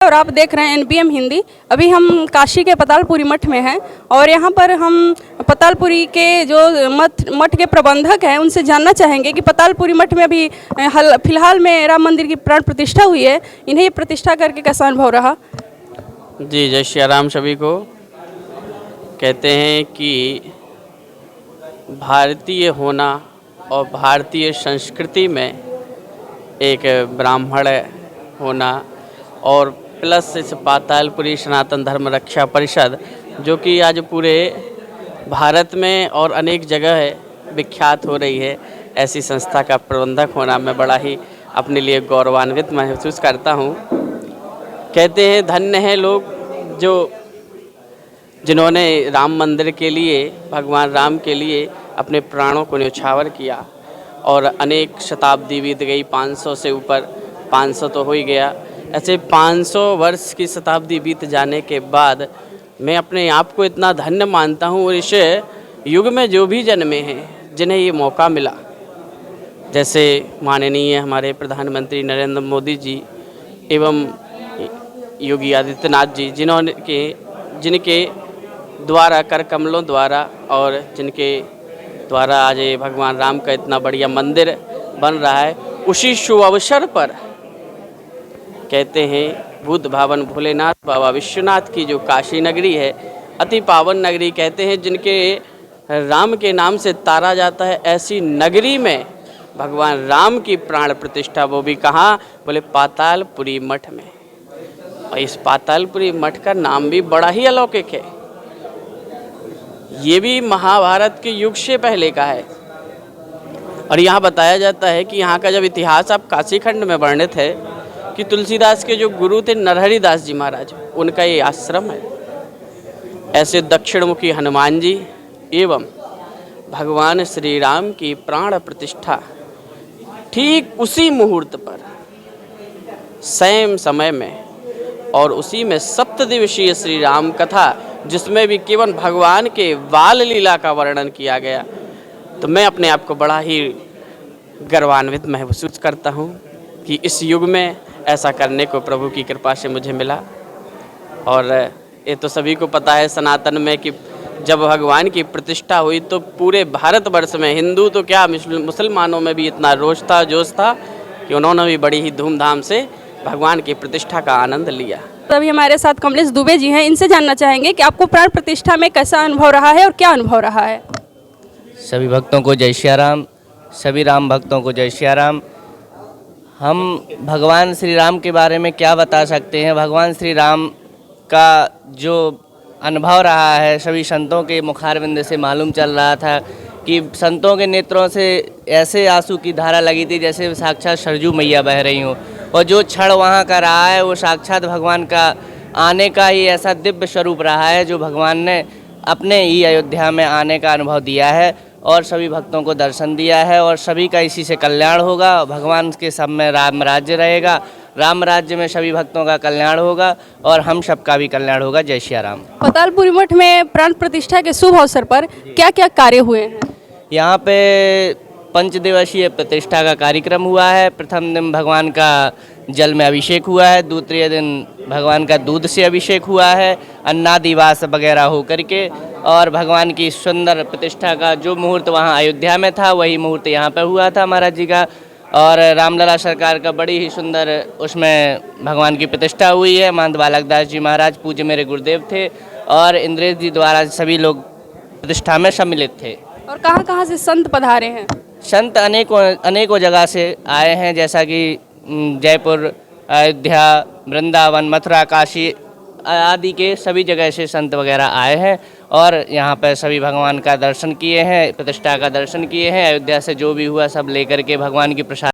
और आप देख रहे हैं एनबीएम हिंदी। अभी हम काशी के पतालपुरी मठ में हैं और यहाँ पर हम पतालपुरी के जो मठ के प्रबंधक हैं उनसे जानना चाहेंगे कि पतालपुरी मठ में अभी फिलहाल में राम मंदिर की प्राण प्रतिष्ठा हुई है, इन्हें प्रतिष्ठा करके कैसा अनुभव रहा? जी, जय श्री राम। सभी को कहते हैं कि भारतीय होना और भारतीय संस्कृति में एक ब्राह्मण होना और प्लस इस पातालपुरी सनातन धर्म रक्षा परिषद जो कि आज पूरे भारत में और अनेक जगह विख्यात हो रही है, ऐसी संस्था का प्रबंधक होना मैं बड़ा ही अपने लिए गौरवान्वित महसूस करता हूँ। कहते हैं धन्य हैं लोग जिन्होंने राम मंदिर के लिए, भगवान राम के लिए अपने प्राणों को न्यौछावर किया और अनेक शताब्दी बीत गई, 500 से ऊपर, 500 तो हो ही गया। ऐसे 500 वर्ष की शताब्दी बीत जाने के बाद मैं अपने आप को इतना धन्य मानता हूँ और इस युग में जो भी जन्मे हैं जिन्हें ये मौका मिला, जैसे माननीय हमारे प्रधानमंत्री नरेंद्र मोदी जी एवं योगी आदित्यनाथ जी, जिनके द्वारा, कर कमलों द्वारा और जिनके द्वारा आज भगवान राम का इतना बढ़िया मंदिर बन रहा है, उसी शुभ अवसर पर कहते हैं बुद्ध भवन भोलेनाथ बाबा विश्वनाथ की जो काशी नगरी है, अति पावन नगरी कहते हैं, जिनके राम के नाम से तारा जाता है, ऐसी नगरी में भगवान राम की प्राण प्रतिष्ठा, वो भी कहाँ, बोले पातालपुरी मठ में। और इस पातालपुरी मठ का नाम भी बड़ा ही अलौकिक है। ये भी महाभारत के युग से पहले का है और यहाँ बताया जाता है कि यहाँ का जब इतिहास आप काशी खंड में वर्णित है कि तुलसीदास के जो गुरु थे नरहरि दास जी महाराज, उनका ये आश्रम है। ऐसे दक्षिणमुखी हनुमान जी एवं भगवान श्री राम की प्राण प्रतिष्ठा ठीक उसी मुहूर्त पर, सेम समय में, और उसी में सप्तदिवसीय श्री राम कथा, जिसमें भी केवल भगवान के बाल लीला का वर्णन किया गया, तो मैं अपने आप को बड़ा ही गर्वान्वित महसूस करता हूँ कि इस युग में ऐसा करने को प्रभु की कृपा से मुझे मिला। और ये तो सभी को पता है सनातन में कि जब भगवान की प्रतिष्ठा हुई तो पूरे भारतवर्ष में, हिंदू तो क्या मुसलमानों में भी इतना रोष था, जोश था कि उन्होंने भी बड़ी ही धूमधाम से भगवान की प्रतिष्ठा का आनंद लिया। तो अभी हमारे साथ कमलेश दुबे जी हैं, इनसे जानना चाहेंगे कि आपको प्राण प्रतिष्ठा में कैसा अनुभव रहा है और क्या अनुभव रहा है? सभी भक्तों को जय श्री राम, सभी राम भक्तों को जय श्री राम। हम भगवान श्री राम के बारे में क्या बता सकते हैं? भगवान श्री राम का जो अनुभव रहा है, सभी संतों के मुखारविंद से मालूम चल रहा था कि संतों के नेत्रों से ऐसे आंसू की धारा लगी थी जैसे साक्षात सरजू मैया बह रही हूँ। और जो क्षण वहाँ का रहा है वो साक्षात भगवान का आने का ही ऐसा दिव्य स्वरूप रहा है जो भगवान ने अपने ही अयोध्या में आने का अनुभव दिया है और सभी भक्तों को दर्शन दिया है और सभी का इसी से कल्याण होगा। भगवान के सब में राम राज्य रहेगा, राम राज्य में सभी भक्तों का कल्याण होगा और हम सबका भी कल्याण होगा। जय श्री राम। पतालपुरी मठ में प्राण प्रतिष्ठा के शुभ अवसर पर क्या क्या कार्य हुए हैं? यहाँ पे 5 दिवसीय प्रतिष्ठा का कार्यक्रम हुआ है। प्रथम दिन भगवान का जल में अभिषेक हुआ है, दूसरे दिन भगवान का दूध से अभिषेक हुआ है, अन्नादिवास वगैरह हो करके, और भगवान की सुंदर प्रतिष्ठा का जो मुहूर्त वहाँ अयोध्या में था वही मुहूर्त यहाँ पर हुआ था महाराज जी का। और रामलला सरकार का बड़ी ही सुंदर उसमें भगवान की प्रतिष्ठा हुई है। महंत बालक दास जी महाराज पूज्य मेरे गुरुदेव थे और इंद्रेश जी द्वारा सभी लोग प्रतिष्ठा में सम्मिलित थे। और कहाँ से संत पधारे हैं? संत अनेकों जगह से आए हैं, जैसा कि जयपुर, अयोध्या, वृंदावन, मथुरा, काशी आदि के सभी जगह से संत वगैरह आए हैं और यहाँ पर सभी भगवान का दर्शन किए हैं, प्रतिष्ठा का दर्शन किए हैं। अयोध्या से जो भी हुआ सब लेकर के भगवान की प्रसाद